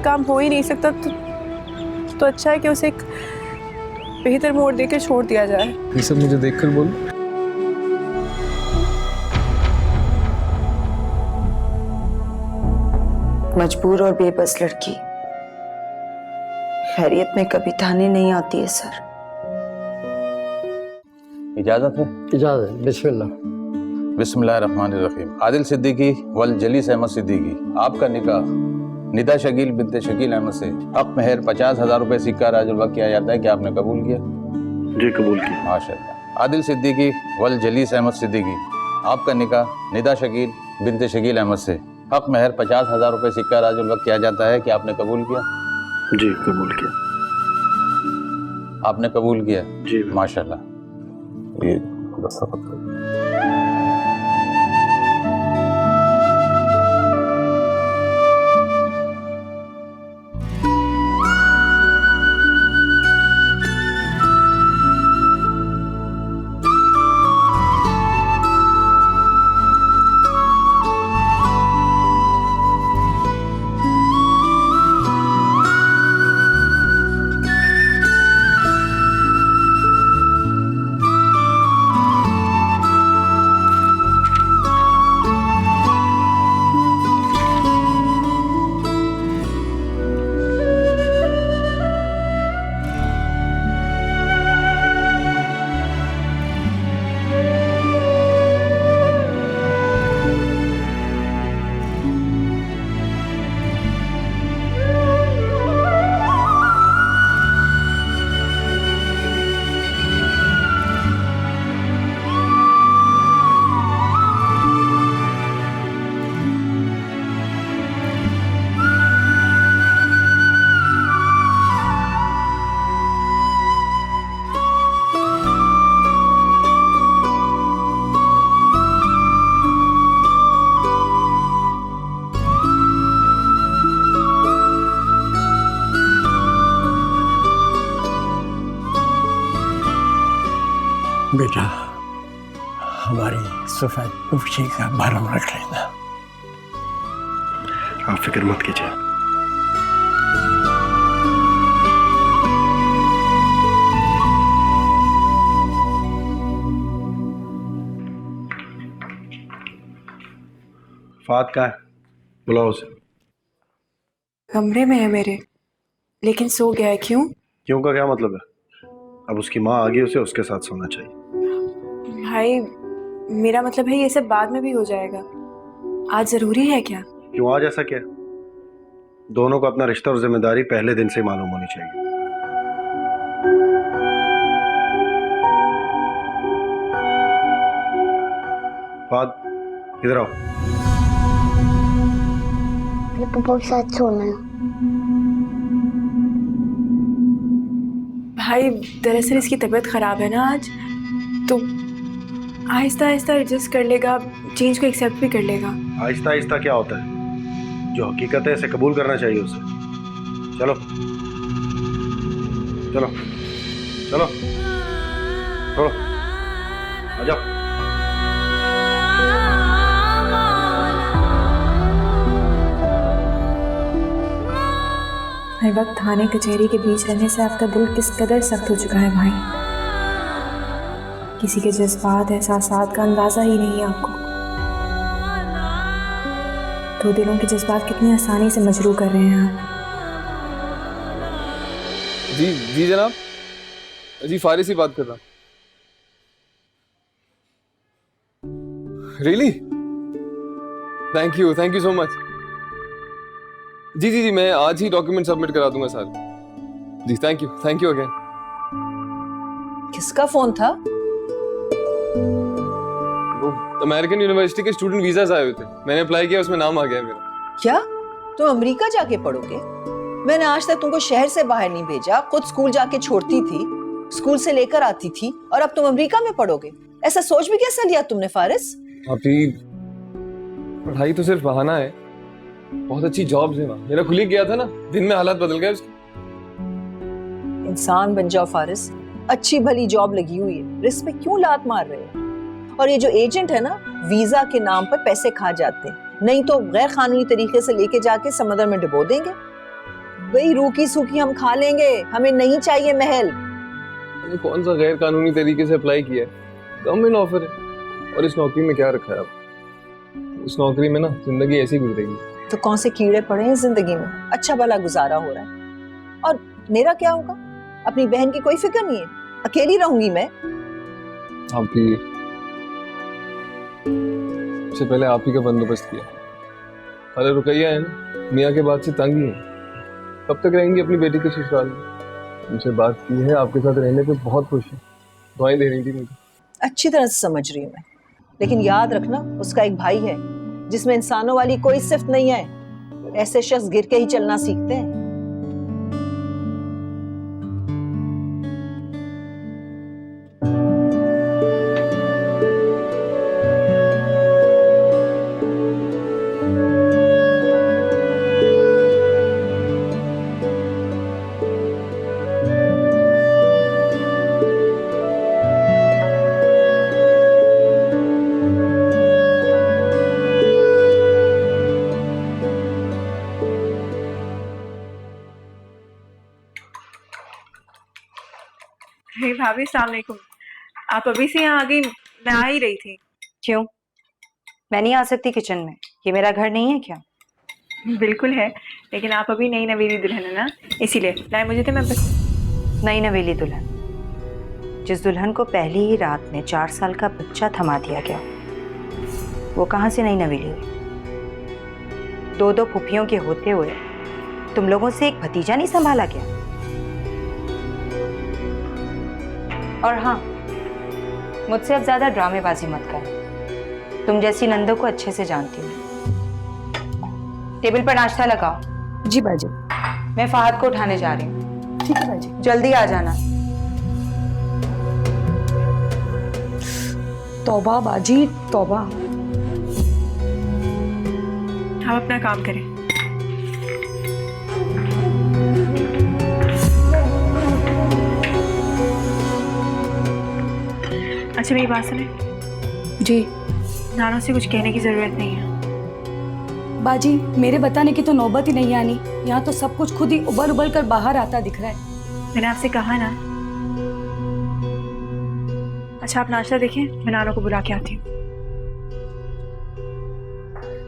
काम हो ही नहीं सकता तो अच्छा है कि उसे एक बेहतर मोड़ देकर छोड़ दिया जाए। ये सब मुझे देखकर बोल। मजबूर और बेबस लड़की खैरियत में कभी थाने नहीं आती है सर। इजाजत है? इजाजत है। बिस्मिल्लाह। बिस्मिल्लाहिर्रहमानिर्रहीम। आदिल सिद्दीकी वल जलीस अहमद सिद्दीकी, आपका निकाह निदा शकील बिन्ते शकील अहमद से हक महर 50,000 रुपए सिक्का राजुल्वा किया जाता है कि आपने कबूल किया? जी कबूल किया। माशाअल्लाह। आदिल सिद्दीकी वल जलीस अहमद सिद्दीकी, आपका निकाह निदा शकील बिन्ते शकील अहमद से हक महर 50,000 रुपए सिक्का राजुल्वा किया जाता है कि आपने कबूल किया? जी कबूल किया। आपने कबूल किया? जी माशाअल्लाह। ये दस्तखत करो। बेटा हमारी सफेद पुफ्ची का भरम रख लेना। आप फिक्र मत कीजिए। फात का है, बुलाओ उसे। कमरे में है मेरे, लेकिन सो गया है। क्यों? क्यों का क्या मतलब है? अब उसकी माँ आ गई, उसे उसके साथ सोना चाहिए। भाई मेरा मतलब है ये सब बाद में भी हो जाएगा। आज जरूरी है क्या? क्यों आज ऐसा क्या? दोनों को अपना रिश्ता और जिम्मेदारी पहले दिन से मालूम होनी चाहिए। फात इधर आओ। पप्पा के साथ सोना है। भाई दरअसल इसकी तबीयत खराब है ना आज, तो आहिस्ता आहिस्ता एडजस्ट कर लेगा, चेंज को एक्सेप्ट भी कर लेगा। आहिस्ता आहिस्ता क्या होता है? जो हकीकत है इसे कबूल करना चाहिए उसे। चलो चलो चलो छोड़ो, आ जाओ। हर वक्त थाने कचहरी के बीच रहने से आपका दिल किस कदर सख्त हो चुका है भाई। किसी के जज्बात एहसासात का अंदाजा ही नहीं है आपको। दो दिलों के जज्बात कितनी आसानी से मजरू कर रहे हैं आप। जी जी जनाब, जी फारिस ही बात कर रहा हूँ। Really? Thank you so much. जी जी जी, मैं आज ही डॉक्यूमेंट सबमिट करा दूंगा सारे। जी थैंक यू अगेन। किसका फोन था? वो अमेरिकन यूनिवर्सिटी के स्टूडेंट वीजास आए हुए थे, मैंने अप्लाई किया, उसमें नाम आ गया मेरा। क्या तुम अमेरिका जाके पढ़ोगे? मैंने आज तक तुमको शहर से बाहर नहीं भेजा, खुद स्कूल जाके छोड़ती थी, स्कूल से लेकर आती थी, और अब तुम अमेरिका में पढ़ोगे? ऐसा सोच भी कैसा लिया तुमने फारिस? अभी पढ़ाई तो सिर्फ बहाना है, बहुत अच्छी जॉब्स है वहाँ। मेरा खुली गया था ना, दिन में हालात बदल गए उसके। इंसान बन जाओ फारिस, अच्छी भली जॉब लगी हुई है, रिस्क में क्यों लात मार रहे हो? और ये जो एजेंट है ना, वीजा के नाम पर पैसे खा जाते हैं, नहीं तो गैर कानूनी तरीके से लेके जाके समंदर में डुबो देंगे। वही रूखी सूखी हम खा लेंगे, हमें नहीं चाहिए महल। ये कौन सा गैर कानूनी तरीके से अप्लाई किया है? गवर्नमेंट ऑफर है। और इस नौकरी में क्या रखा है आप? इस नौकरी में ना जिंदगी ऐसी गुजरेगी। तो कौन से कीड़े पड़े हैं जिंदगी में, अच्छा भला गुजारा हो रहा है। और मेरा क्या होगा? अपनी बहन की कोई फिक्र नहीं है, अकेली रहूंगी मैं। आपकी सबसे पहले आप ही का बंदोबस्त किया। अरे रुकैया है ना, मियाँ के बाद से तंग ही है। कब तक रहेंगी अपनी बेटी के ससुराल में? उनसे बात की है, आपके साथ रहने पे बहुत खुश है, दुआएं दे रही थी मुझे। अच्छी तरह से समझ रही हूँ मैं, लेकिन याद रखना उसका एक भाई है जिसमें इंसानों वाली कोई सिफ्त नहीं है। ऐसे शख्स गिर के ही चलना सीखते हैं। हे भाभी, अस्सलाम वालेकुम। आप अभी से यहाँ आ गई? मैं आ ही रही थी। क्यों? मैं नहीं आ सकती किचन में? ये मेरा घर नहीं है क्या? बिल्कुल है, लेकिन आप अभी नई नवेली दुल्हन है ना, इसीलिए लाए मुझे तो मैं बस। नई नवेली दुल्हन? जिस दुल्हन को पहली ही रात में 4 साल का बच्चा थमा दिया गया, वो कहाँ से नई नवेली हुई? 2 फुफियों के होते हुए तुम लोगों से एक भतीजा नहीं संभाला गया? और हाँ, मुझसे अब ज्यादा ड्रामेबाजी मत कर। तुम जैसी नंदो को अच्छे से जानती हूँ। टेबल पर नाश्ता लगाओ। जी बाजी। मैं फहद को उठाने जा रही हूँ। ठीक है बाजी। जल्दी आ जाना। तौबा बाजी तौबा। आप अपना काम करें। अच्छा मेरी बात सुने। जी नानों से कुछ कहने की जरूरत नहीं है। बाजी, मेरे बताने की तो नौबत ही नहीं आनी। यहाँ तो सब कुछ खुद ही उबल उबल कर बाहर आता दिख रहा है। मैंने आपसे कहा ना। अच्छा आप नाश्ता देखें, मैं नानों को बुला के आती हूँ।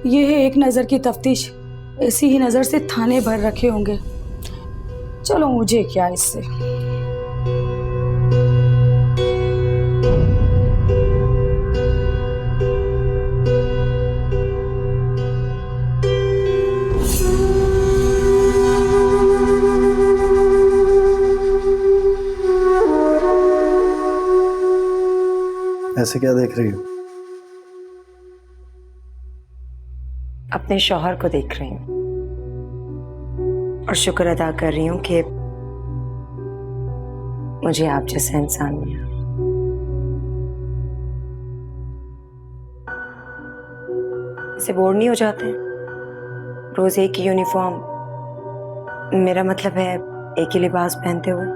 ये है एक नज़र की तफ्तीश, ऐसी ही नज़र से थाने भर रखे होंगे। चलो मुझे क्या इससे। ऐसे क्या देख रही हो? अपने शौहर को देख रही हूँ और शुक्र अदा कर रही हूँ कि मुझे आप जैसा इंसान मिला। इसे बोर नहीं हो जाते? रोज एक ही यूनिफॉर्म, मेरा मतलब है एक ही लिबास पहनते हुए।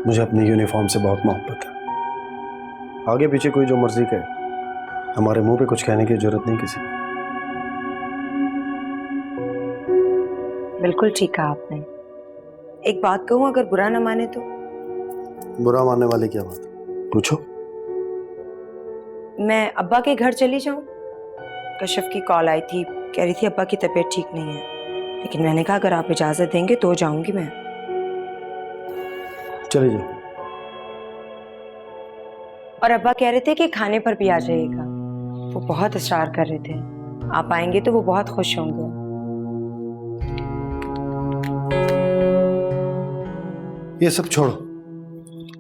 मुझे अपनी यूनिफॉर्म से बहुत मोहब्बत है। आगे पीछे कोई जो मर्जी कहे, हमारे मुंह पे कुछ कहने की जरूरत नहीं किसी को। बिल्कुल ठीक कहा आपने। एक बात कहूँ, अगर बुरा ना माने तो? बुरा मानने वाली क्या बात? पूछो। मैं अब्बा के घर चली जाऊं? कशिफ की कॉल आई थी, कह रही थी अब्बा की तबीयत ठीक नहीं है, लेकिन मैंने कहा अगर आप इजाजत देंगे तो जाऊंगी मैं। चले जाओ। और अब्बा कह रहे थे कि खाने पर भी आ जाइएगा। वो बहुत इसरार कर रहे थे, आप आएंगे तो वो बहुत खुश होंगे। ये सब छोड़ो,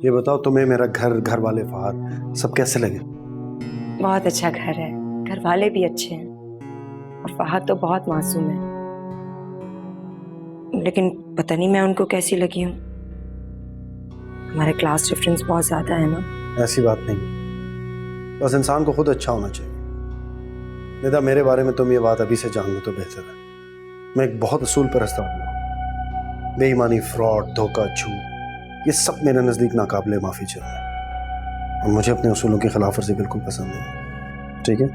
ये बताओ तुम्हें मेरा घर, घर वाले, फहद सब कैसे लगे? बहुत अच्छा घर है, घर वाले भी अच्छे हैं और फहद तो बहुत मासूम है, लेकिन पता नहीं मैं उनको कैसी लगी हूँ। हमारे क्लास डिफरेंस बहुत ज्यादा है ना। ऐसी बात नहीं, बस इंसान को खुद अच्छा होना चाहिए। निदा, मेरे बारे में तुम ये बात अभी से जान लो तो बेहतर है। मैं एक बहुत असूल परस्त आदमी हूँ। बेईमानी, फ्रॉड, धोखा, झूठ, ये सब मेरे नज़दीक नाकाबिले माफ़ी चल रहा है और मुझे अपने उसूलों की खिलाफ वर्जी बिल्कुल पसंद नहीं। ठीक है?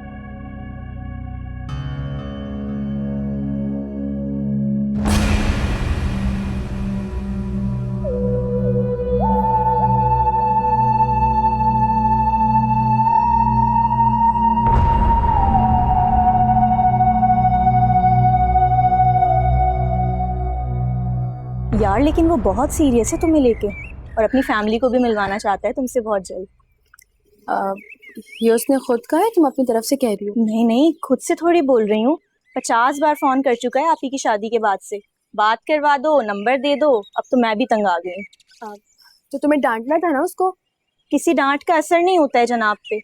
यार लेकिन वो बहुत सीरियस है तुम्हें लेके, और अपनी फैमिली को भी मिलवाना चाहता है तुमसे बहुत जल्द। ये उसने खुद कहा है, तुम अपनी तरफ से कह रही हो? नहीं नहीं, खुद से थोड़ी बोल रही हूँ। 50 बार फोन कर चुका है आप ही की शादी के बाद से। बात करवा दो, नंबर दे दो। अब तो मैं भी तंग आ गई। तो तुम्हें डांटना था ना उसको। किसी डांट का असर नहीं होता है जनाब पे।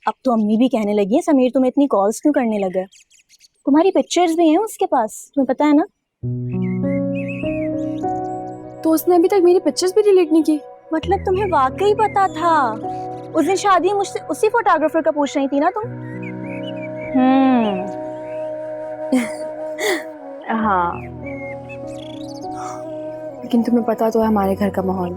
अब तो अम्मी भी कहने लगी है समीर तुम्हें इतनी कॉल्स क्यों करने लगा है। तुम्हारी पिक्चर्स भी हैं उसके पास, तुम्हें पता है ना। तो उसने अभी तक मेरी पिक्चर्स भी डिलीट नहीं की? मतलब तुम्हें वाकई पता था। उस दिन शादी मुझसे उसी फोटोग्राफर का पूछ रही थी ना तुम। हाँ, लेकिन तुम्हें पता तो है हमारे घर का माहौल।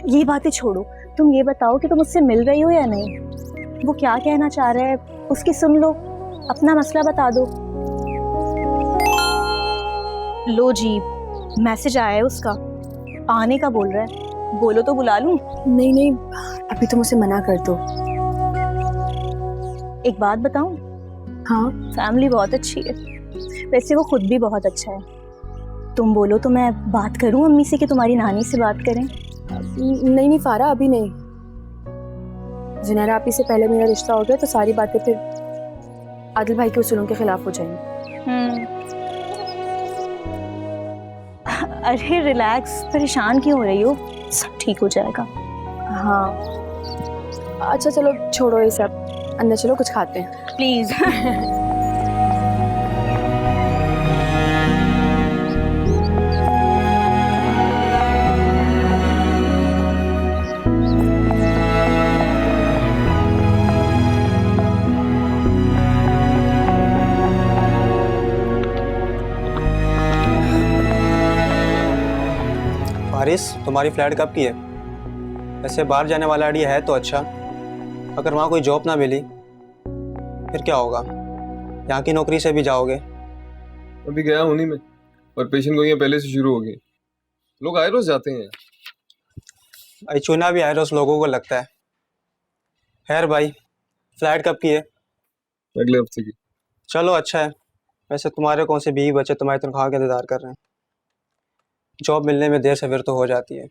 ये बातें छोड़ो, तुम ये बताओ कि तुम उससे मिल रही हो या नहीं। वो क्या कहना चाह रहा है उसकी सुन लो, अपना मसला बता दो। लो जी, मैसेज आया है उसका, आने का बोल रहा है। बोलो तो बुला लूं? नहीं नहीं, अभी तुम उसे मना कर दो। एक बात बताऊं? हाँ। फैमिली बहुत अच्छी है, वैसे वो खुद भी बहुत अच्छा है। तुम बोलो तो मैं बात करूं अम्मी से कि तुम्हारी नानी से बात करें? नहीं नहीं फारा, अभी नहीं। ज़ुनैरा आपी से पहले मेरा रिश्ता हो गया तो सारी बातें फिर आदिल भाई के उसूलों के खिलाफ हो जाएंगी। अरे रिलैक्स, परेशान क्यों हो रही हो? सब ठीक हो जाएगा। हाँ अच्छा चलो छोड़ो ये सब, अंदर चलो कुछ खाते हैं प्लीज। फारिस, तुम्हारी फ्लाइट कब की है? वैसे बाहर जाने वाला आइडिया है तो अच्छा, अगर वहाँ कोई जॉब ना मिली फिर क्या होगा? यहाँ की नौकरी से भी जाओगे? अभी गया हूँ नहीं मैं, और पेशेंट गोइयाँ पहले से शुरू हो गई। लोग आए रोज जाते हैं। चुना भी आए रोज लोगों को लगता है। खैर भाई, फ्लाइट कब की है? अगले हफ्ते की। चलो अच्छा है। वैसे तुम्हारे कौन से बीवी बच्चे तुम्हारी तनख्वाह का इंतजार कर रहे हैं। जॉब मिलने में देर सवेर तो हो जाती है।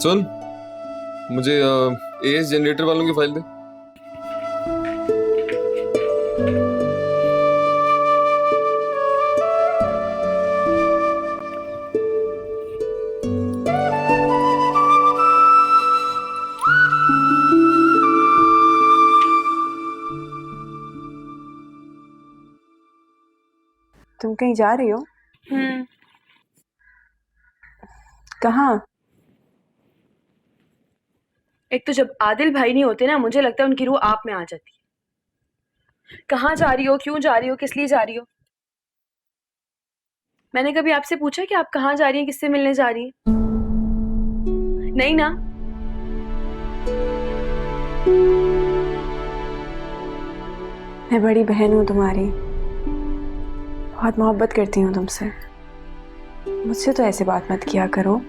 सुन, मुझे एएस जनरेटर वालों की फाइल दे। तुम कहीं जा रही हो? कहाँ? एक तो जब आदिल भाई नहीं होते ना, मुझे लगता है उनकी रूह आप में आ जाती है। कहाँ जा रही हो, क्यों जा रही हो, किस लिए जा रही हो? मैंने कभी आपसे पूछा कि आप कहाँ जा रही हैं, किससे मिलने जा रही हैं? नहीं ना? मैं बड़ी बहन हूँ तुम्हारी, बहुत मोहब्बत करती हूँ तुमसे। मुझसे तो ऐसे बात मत किया करो।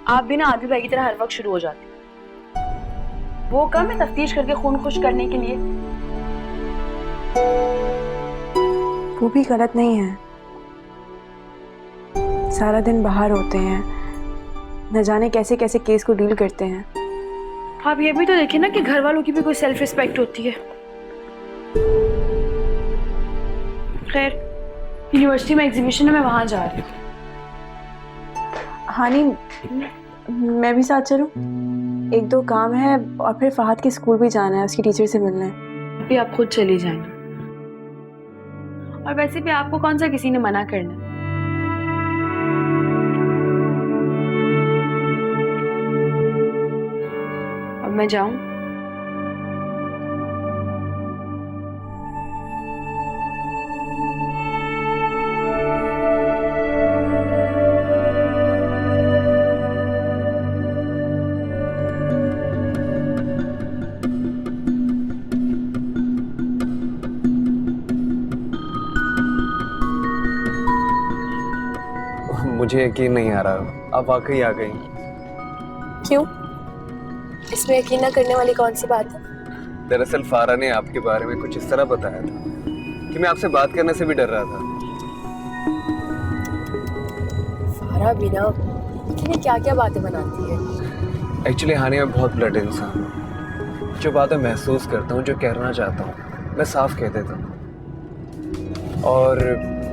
आप भी ना आदिल भाई की तरह हर वक्त शुरू हो जाते। वो कम है तफ्तीश करके खून खुश करने के लिए? वो भी गलत नहीं है। सारा दिन बाहर होते हैं, न जाने कैसे कैसे केस को डील करते हैं। आप ये भी तो देखिए ना कि घर वालों की भी कोई सेल्फ रिस्पेक्ट होती है। खैर, यूनिवर्सिटी में एग्जीबिशन है, मैं वहां जा रही हूँ। हानी, मैं भी साथ चलूं? एक दो काम है और फिर फहद के स्कूल भी जाना है, उसकी टीचर से मिलना है। अभी आप खुद चली जाएंगे, और वैसे भी आपको कौन सा किसी ने मना करना है। अब मैं जाऊं? मुझे यकीन नहीं आ रहा, आप वाकई आ गई। क्यों? इसमें यकीन न करने वाली कौन सी बात है? दरअसल फारा ने आपके बारे में कुछ इस तरह बताया था कि मैं आपसे बात करने से भी डर रहा था। फारा बिना क्या क्या बातें बनाती है। एक्चुअली हानिया मैं बहुत ब्लड इंसान हूँ। जो बातें महसूस करता हूँ, जो कहना चाहता हूँ, मैं साफ कह देता हूँ। और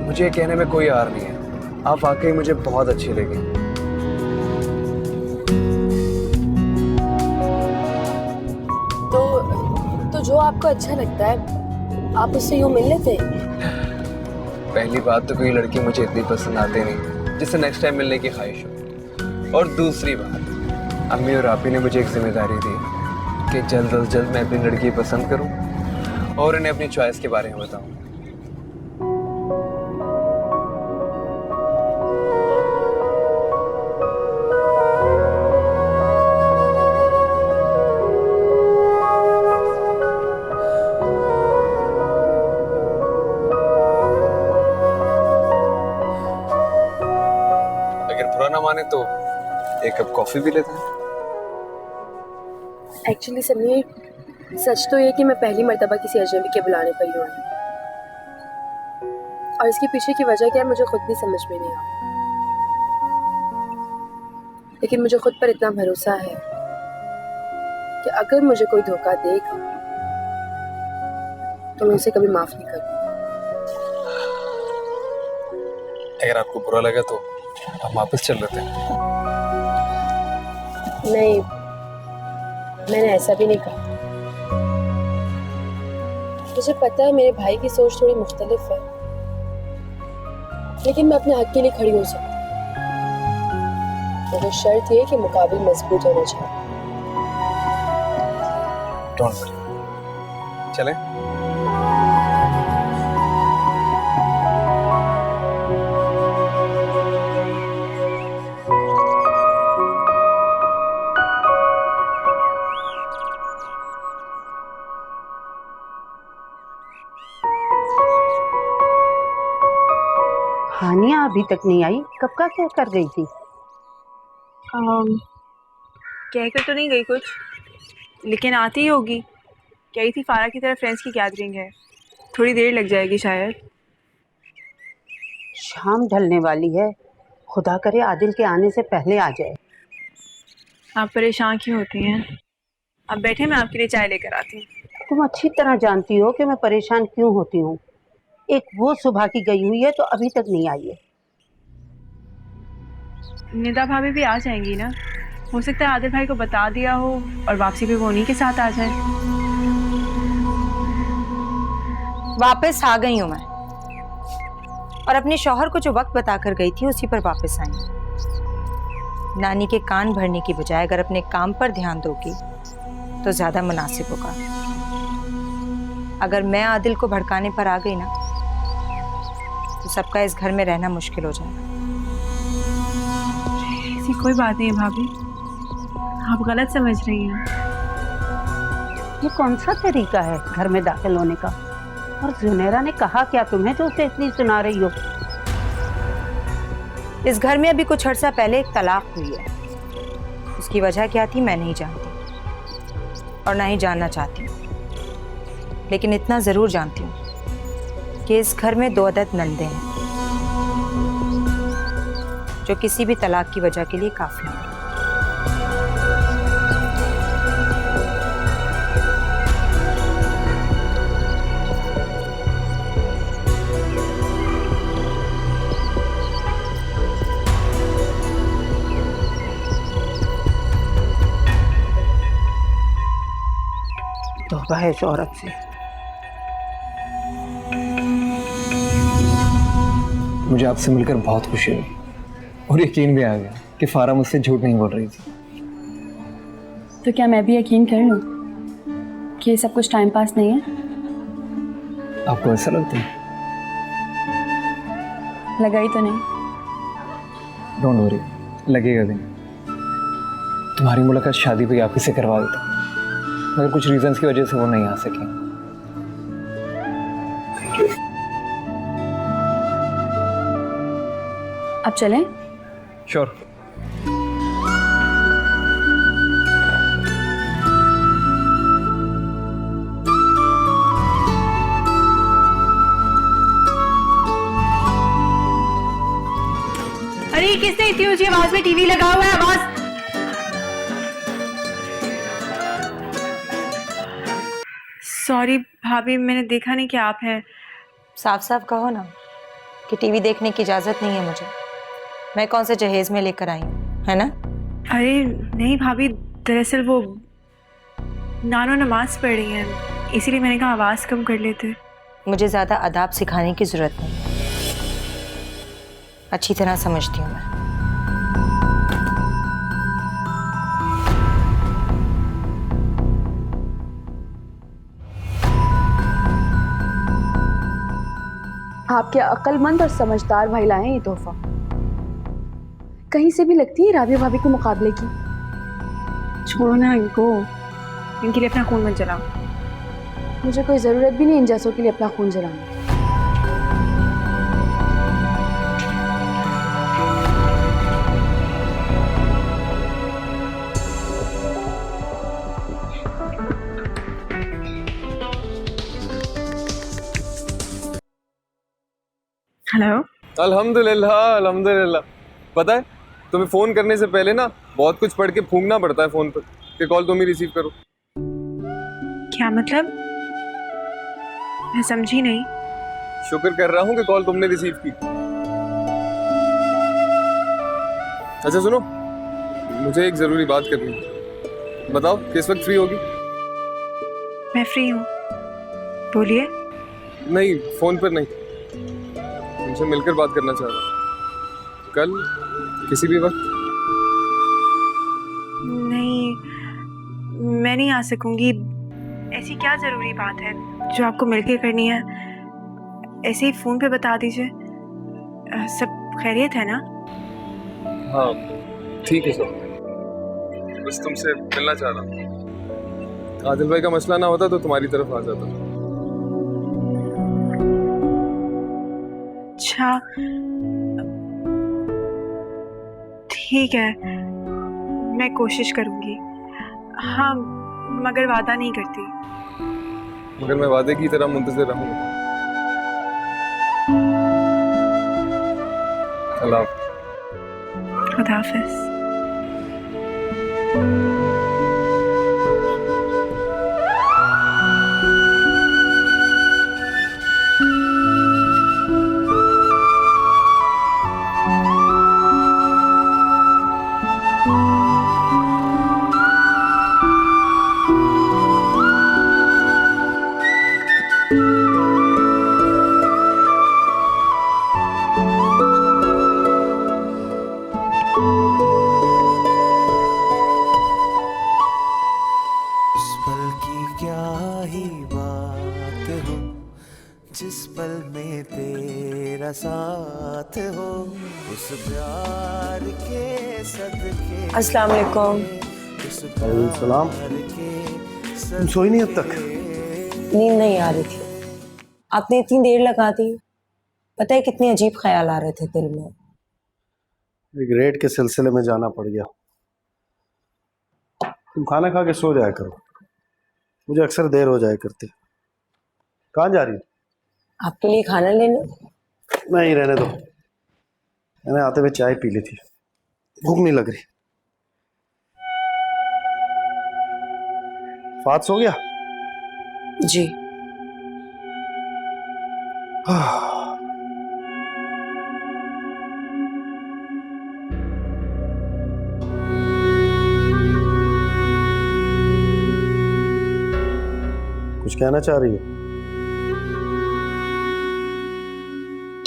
मुझे ये कहने में कोई आर नहीं है। आप वाकई मुझे बहुत अच्छी लगी। तो जो आपको अच्छा लगता है आप उससे यूं मिल लेते हैं? पहली बात तो कोई लड़की मुझे इतनी पसंद आती नहीं जिससे नेक्स्ट टाइम मिलने की ख्वाहिश हो। और दूसरी बात, अम्मी और आपी ने मुझे एक जिम्मेदारी दी कि जल्द अज जल्द मैं अपनी लड़की पसंद करूं और इन्हें अपनी चॉइस के बारे में बताऊं। ना माने तो एक कप कॉफी भी लेते हैं। एक्चुअली समीर, सच तो ये कि मैं पहली मर्तबा किसी अजनबी के बुलाने पर ही हूँ और इसके पीछे की वजह क्या है मुझे खुद भी समझ में नहीं आ। लेकिन muझे खुद पर इतना भरोसा है कि अगर मुझे कोई धोखा देगा तो मैं उसे कभी माफ नहीं करूँगी। अगर आपको बुरा लगा तो हम वापस चल लेते हैं। नहीं, मैंने ऐसा भी नहीं कहा। मुझे पता है मेरे भाई की सोच थोड़ी मुख्तलिफ है, लेकिन मैं अपने हक के लिए खड़ी हो सकती हूँ। मगर शर्त ये कि मुकाबिल मजबूत होना चाहिए। डोंट वरी, चलें? हानिया अभी तक नहीं आई, कब का क्या कर गई थी? कहकर तो नहीं गई कुछ, लेकिन आती ही होगी। कही थी फारा की तरफ फ्रेंड्स की गैदरिंग है, थोड़ी देर लग जाएगी शायद। शाम ढलने वाली है, खुदा करे आदिल के आने से पहले आ जाए। आप परेशान क्यों होती हैं? आप बैठे, मैं आपके लिए चाय लेकर आती हूँ। तुम अच्छी तरह जानती हो कि मैं परेशान क्यों होती हूँ। एक वो सुबह की गई हुई है तो अभी तक नहीं आई है। निदा भाभी भी आ जाएंगी ना, हो सकता है आदिल भाई को बता दिया हो और वापसी भी वो उन्हीं के साथ आ जाए। वापस आ गई हूँ मैं, और अपने शौहर को जो वक्त बताकर गई थी उसी पर वापस आई हूँ। नानी के कान भरने की बजाय अगर अपने काम पर ध्यान दोगी तो ज्यादा मुनासिब होगा। अगर मैं आदिल को भड़काने पर आ गई ना तो सबका इस घर में रहना मुश्किल हो जाएगा। ऐसी कोई बात नहीं है भाभी, आप गलत समझ रही हैं। ये कौन सा तरीका है घर में दाखिल होने का? और जुनैरा ने कहा क्या तुम्हें जो उसे इतनी सुना रही हो? इस घर में अभी कुछ अर्सा पहले एक तलाक हुई है। उसकी वजह क्या थी मैं नहीं जानती और ना ही जानना चाहती हूँ, लेकिन इतना जरूर जानती हूँ कि इस घर में 2 अदद नंदे हैं जो किसी भी तलाक की वजह के लिए काफी हैं। तौबा है इस औरत से। मुझे आपसे मिलकर बहुत खुशी हुई और यकीन भी आ गया कि फारा मुझसे झूठ नहीं बोल रही थी। तो क्या मैं भी यकीन कर लूं कि ये सब कुछ टाइम पास नहीं है? आपको ऐसा लगता है? लगा ही तो नहीं। डोंट वरी, लगेगा भी नहीं। तुम्हारी मुलाकात शादी पे आप ही से करवा देता, मगर कुछ रीजंस की वजह से वो नहीं आ सके। अब चलें? श्योर। ऊंची आवाज में टीवी लगा हुआ है, आवाज। सॉरी भाभी, मैंने देखा नहीं कि आप हैं। साफ साफ कहो ना कि टीवी देखने की इजाजत नहीं है मुझे। मैं कौन से जहेज में लेकर आई हूँ, है ना? अरे नहीं भाभी, दरअसल वो नानो नमाज पढ़ रही है, इसीलिए मैंने कहा आवाज कम कर लेते। मुझे ज्यादा अदाब सिखाने की जरूरत नहीं, अच्छी तरह समझती हूँ मैं। आपके अक्लमंद और समझदार भाई लाए हैं ये तोहफा। कहीं से भी लगती है राबिया भाभी के मुकाबले की। छोड़ो ना इनको, इनके लिए अपना खून मत जलाओ। मुझे कोई जरूरत भी नहीं इन जैसों के लिए अपना खून जलाने की। हेलो। अल्हम्दुलिल्लाह अल्हम्दुलिल्लाह। पता है, तुम्हें फोन करने से पहले ना बहुत कुछ पढ़ के फूंकना पड़ता है फोन पर कि कॉल तुम ही रिसीव करो। क्या मतलब? मैं समझी नहीं। शुक्र कर रहा हूँ कि कॉल तुमने रिसीव की। अच्छा सुनो, मुझे एक जरूरी बात करनी है। बताओ किस वक्त फ्री होगी? मैं फ्री हूँ, बोलिए। नहीं, फोन पर नहीं, तुमसे मिलकर बात करना चाह रहा हूँ। कल किसी भी वक्त? नहीं, मैं नहीं आ सकूंगी। ऐसी क्या जरूरी बात है जो आपको मिलकर करनी है? ऐसे ही फोन पे बता दीजिए। सब खैरियत है ना? हाँ ठीक है सर, बस तुमसे मिलना चाह रहा हूँ। आदिल भाई का मसला ना होता तो तुम्हारी तरफ आ जाता। अच्छा ठीक है, मैं कोशिश करूंगी। हाँ, मगर वादा नहीं करती। मगर मैं वादे की तरह मुंतज़िर रहूंगा। अल्लाह खुदा हाफिज़। जिस पल में तेरा साथ हो, उस प्यार के सदके। अस्सलाम वालेकुम। सलाम। तुम सोई नहीं अब तक? नींद नहीं आ रही थी, आपने इतनी देर लगा दी। पता है कितने अजीब ख्याल आ रहे थे दिल में। एक रेड के सिलसिले में जाना पड़ गया। तुम खाना खा के सो जाया करो, मुझे अक्सर देर हो जाया करती। कहाँ जा रही हो? आपके लिए खाना लेने। नहीं, रहने दो, मैंने आते हुए चाय पी ली थी, भूख नहीं लग रही। फात सो गया? जी। कुछ कहना चाह रही हो?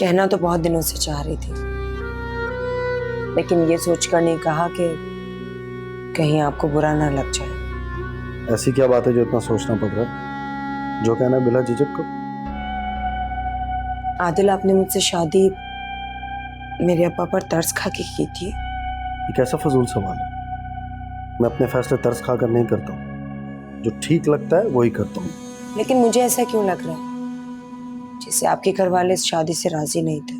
कहना तो बहुत दिनों से चाह रही थी, लेकिन ये सोचकर नहीं कहा कि कहीं आपको बुरा ना लग जाए। ऐसी क्या बात है जो इतना सोचना पड़ रहा है? जो कहना बिला झिझक को। आदिल, आपने मुझसे शादी मेरे अब्बा पर तरस खा के की थी। ये कैसा फजूल सवाल है? मैं अपने फैसले तरस खाकर नहीं करता हूँ, जो ठीक लगता है वही करता हूँ। लेकिन मुझे ऐसा क्यों लग रहा है जैसे आपके घर वाले इस शादी से राजी नहीं थे?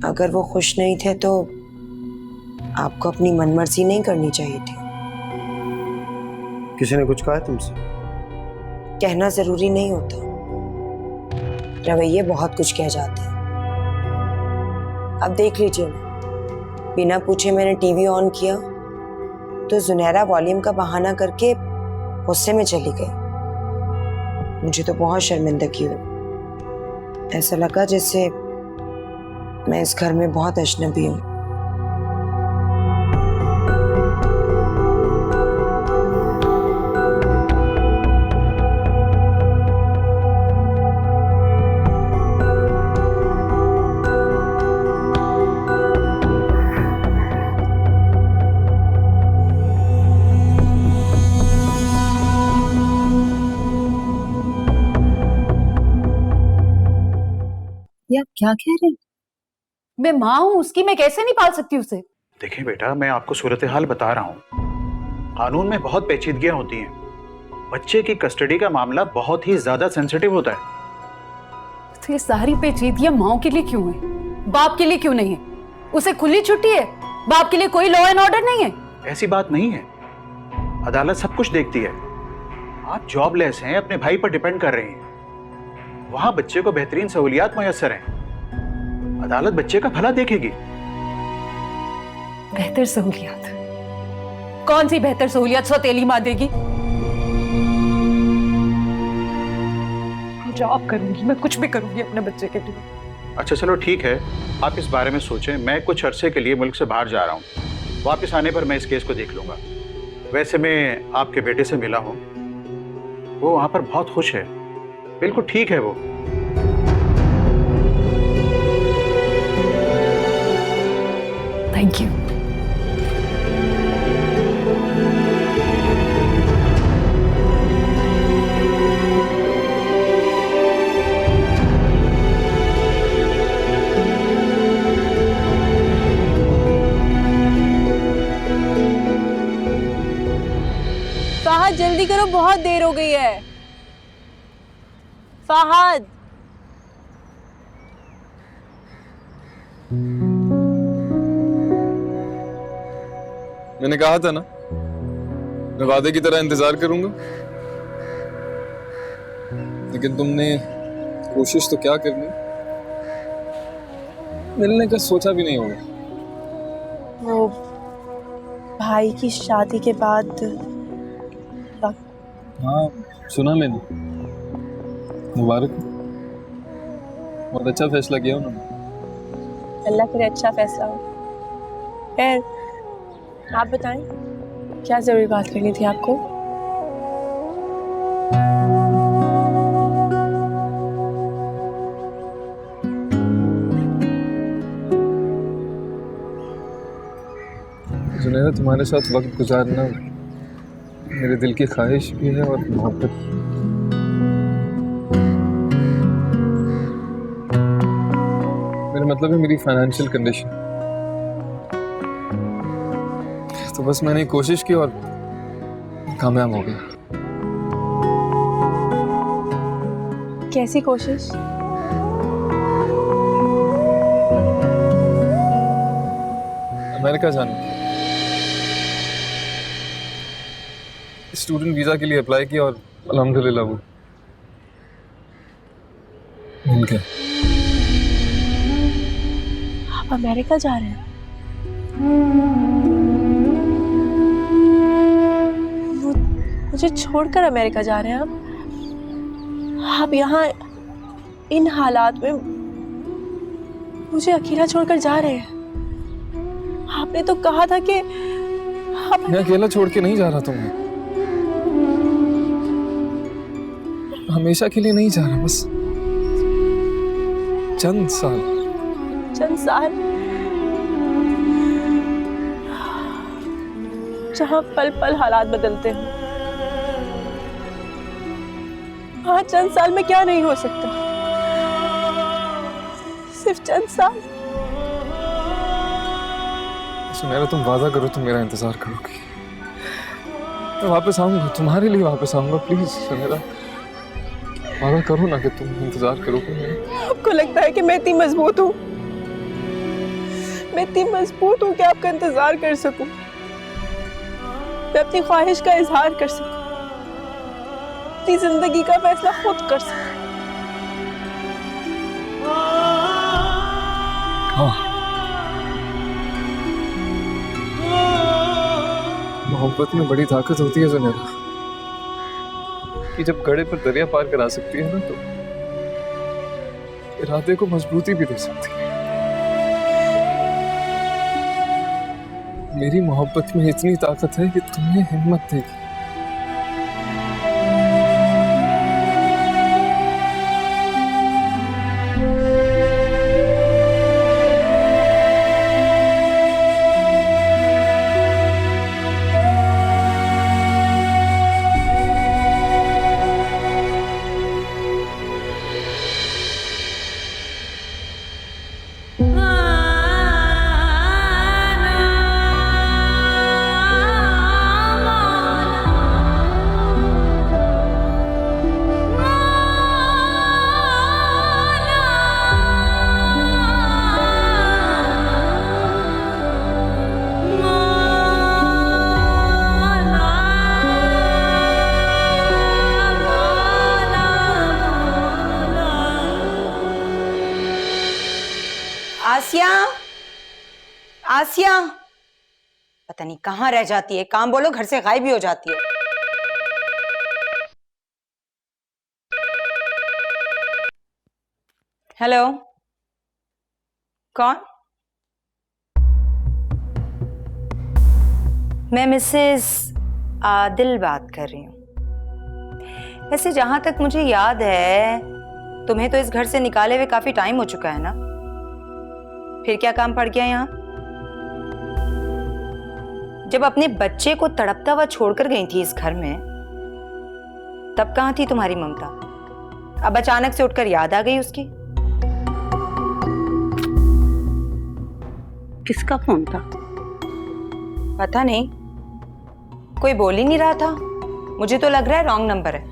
अगर वो खुश नहीं थे तो आपको अपनी मनमर्जी नहीं करनी चाहिए थी। किसी ने कुछ कहा है तुमसे? कहना जरूरी नहीं होता, रवैये बहुत कुछ कह जाते हैं। अब देख लीजिए ना, बिना पूछे मैंने टीवी ऑन किया तो जुनैरा वॉल्यूम का बहाना करके गुस्से में चली गई। मुझे तो बहुत शर्मिंदगी हुई। ऐसा लगा जैसे मैं इस घर में बहुत अजनबी हूँ। आप क्या कह रहे हैं? मैं माँ हूँ उसकी, मैं कैसे नहीं पाल सकती उसे? देखिए बेटा, मैं आपको सूरत हाल बता रहा हूँ। कानून में बहुत पेचीदगियां होती हैं। बच्चे की कस्टडी का मामला बहुत ही ज्यादा सेंसिटिव होता है। तो ये सारी पेचीदगियां माँ के लिए क्यों है, बाप के लिए क्यों नहीं है? उसे खुली छुट्टी है, बाप के लिए कोई लॉ एंड ऑर्डर नहीं है। ऐसी बात नहीं है, अदालत सब कुछ देखती है। आप जॉबलेस हैं, अपने भाई पर डिपेंड कर रहे हैं। वहां बच्चे को बेहतरीन सहूलियात मुयस्सर हैं। अदालत बच्चे का भला देखेगी। बेहतर सहूलियात? कौन सी बेहतर सहूलियत सौतेली माँ देगी? जॉब करूंगी, मैं कुछ भी करूंगी अपने बच्चे के लिए। अच्छा चलो ठीक है, आप इस बारे में सोचें। मैं कुछ अरसे के लिए मुल्क से बाहर जा रहा हूँ। वापस आने पर मैं इस केस को देख लूंगा। वैसे मैं आपके बेटे से मिला हूँ, वो वहां पर बहुत खुश है, बिल्कुल ठीक है वो। Thank you. फाहद जल्दी करो, बहुत देर हो गई है। फाहद, मैंने कहा था ना, मैं वादे की तरह इंतजार करूंगा। लेकिन तुमने कोशिश तो क्या करनी, मिलने का सोचा भी नहीं होगा। वो भाई की शादी के बाद। हाँ सुना मैंने, मुबारक, बहुत अच्छा फैसला किया उन्होंने। अल्लाह करे अच्छा फैसला हो। खैर आप बताएं, क्या जरूरी बात करनी थी आपको? जुनैरा, तुम्हारे साथ वक्त गुजारना मेरे दिल की ख्वाहिश भी है और मोहब्बत। मेरा मतलब है मेरी फाइनेंशियल कंडीशन। तो बस मैंने कोशिश की और कामयाब हो गया। कैसी कोशिश? अमेरिका जाने, स्टूडेंट वीजा के लिए अप्लाई किया और अल्हम्दुलिल्लाह वो मिल गया। आप अमेरिका जा रहे हैं? मुझे छोड़कर अमेरिका जा रहे हैं आप यहाँ इन हालात में मुझे अकेला छोड़कर जा रहे हैं? आपने तो कहा था कि मैं अकेला छोड़ के नहीं जा रहा तुम्हें, हमेशा के लिए नहीं जा रहा, बस चंद साल। चंद साल जहाँ पल पल हालात बदलते हैं, हाँ चंद साल में क्या नहीं हो सकता? सिर्फ चंद साल। सुनैरा, तुम वादा करो तुम मेरा इंतजार करोगी। मैं वापस आऊंगा, तुम्हारे लिए वापस आऊंगा। प्लीज सुनैरा, वादा करो ना कि तुम इंतजार करोगे मेरा। आपको लगता है कि मैं इतनी मजबूत हूँ? मैं इतनी मजबूत हूँ कि आपका इंतजार कर सकूं, मैं अपनी ख्वाहिश का इजहार कर सकूं, अपनी जिंदगी का फैसला खुद कर सकूं। हाँ, मोहब्बत में बड़ी ताकत होती है जुनैरा, कि जब गड़े पर दरिया पार करा सकती है ना, तो इरादे को मजबूती भी दे सकती है। मेरी मोहब्बत में इतनी ताकत है कि तुम्हें हिम्मत देगी। आसिया, आसिया, पता नहीं कहाँ रह जाती है, काम बोलो घर से गायब भी हो जाती है। हेलो, कौन? मैं मिसेस आदिल बात कर रही हूँ। वैसे जहां तक मुझे याद है, तुम्हें तो इस घर से निकाले हुए काफी टाइम हो चुका है ना? फिर क्या काम पड़ गया यहाँ? जब अपने बच्चे को तड़पता हुआ छोड़कर गई थी इस घर में, तब कहाँ थी तुम्हारी ममता? अब अचानक से उठकर याद आ गई उसकी? किसका फोन था? पता नहीं, कोई बोल ही नहीं रहा था। मुझे तो लग रहा है रॉन्ग नंबर है।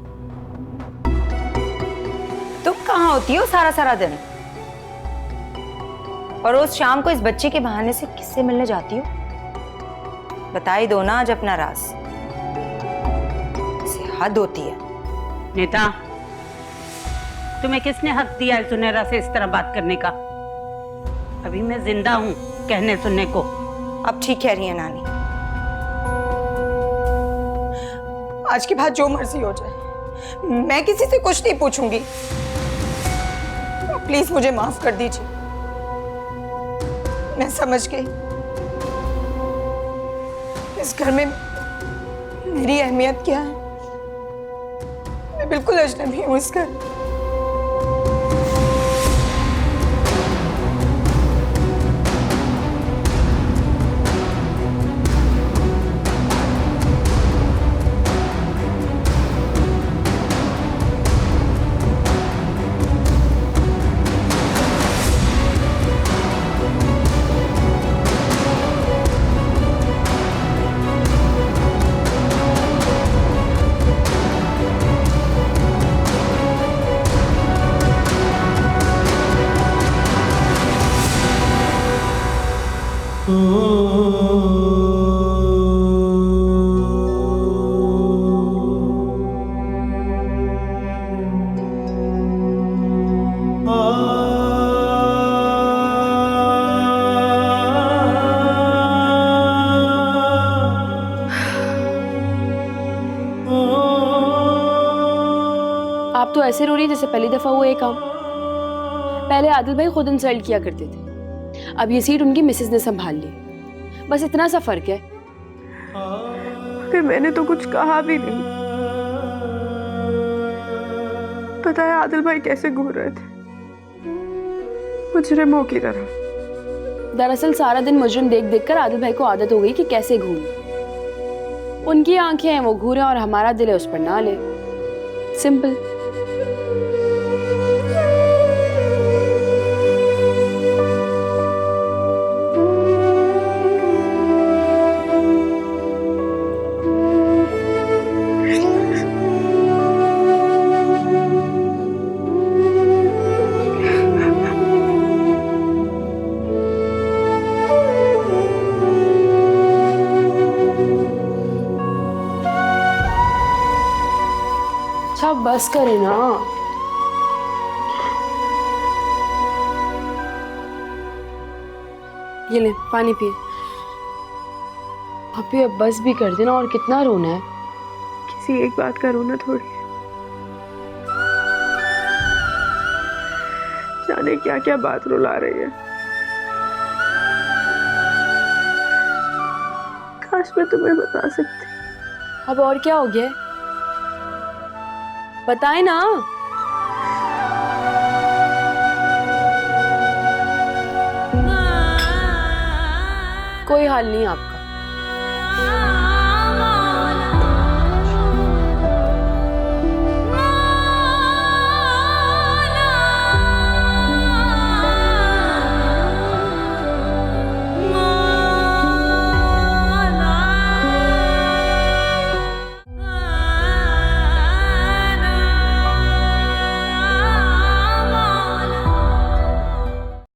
तुम कहाँ होती हो सारा सारा दिन? और रोज शाम को इस बच्चे के बहाने से किससे मिलने जाती हो? बता ही दो ना आज अपना राज। इसे हद होती है। नेता, तुम्हें किसने हक दिया है सुनहरा से इस तरह बात करने का? अभी मैं जिंदा हूं कहने सुनने को। अब ठीक कह रही है नानी। आज के बाद जो मर्जी हो जाए, मैं किसी से कुछ नहीं पूछूंगी। प्लीज मुझे माफ कर दीजिए। मैं समझ गई इस घर में मेरी अहमियत क्या है। मैं बिल्कुल अजनबी हूं इस घर। आप तो ऐसे रो रही है जैसे पहली दफा हुआ ये काम। पहले आदिल भाई खुद इंसल्ट किया करते थे, अब ये सीट उनकी मिसेस ने संभाल ली। बस इतना सा फर्क है। फिर मैंने तो कुछ कहा भी नहीं। पता है आदिल भाई कैसे घूर रहे थे, मुजरिमों की तरह। दरअसल सारा दिन मुजरिम देख देख कर आदिल भाई को आदत हो गई कि कैसे घूरे। उनकी आंखें हैं वो घूरे और हमारा दिल है उस पर ना ले। सिंपल। बस करे ना। ये ले पानी पिए। आप भी अब बस भी कर देना, और कितना रोना है। किसी एक बात का रोना थोड़ी है। जाने क्या क्या बात रुला रही है। काश मैं तुम्हें बता सकती। अब और क्या हो गया? बताए ना। कोई हाल नहीं आपका।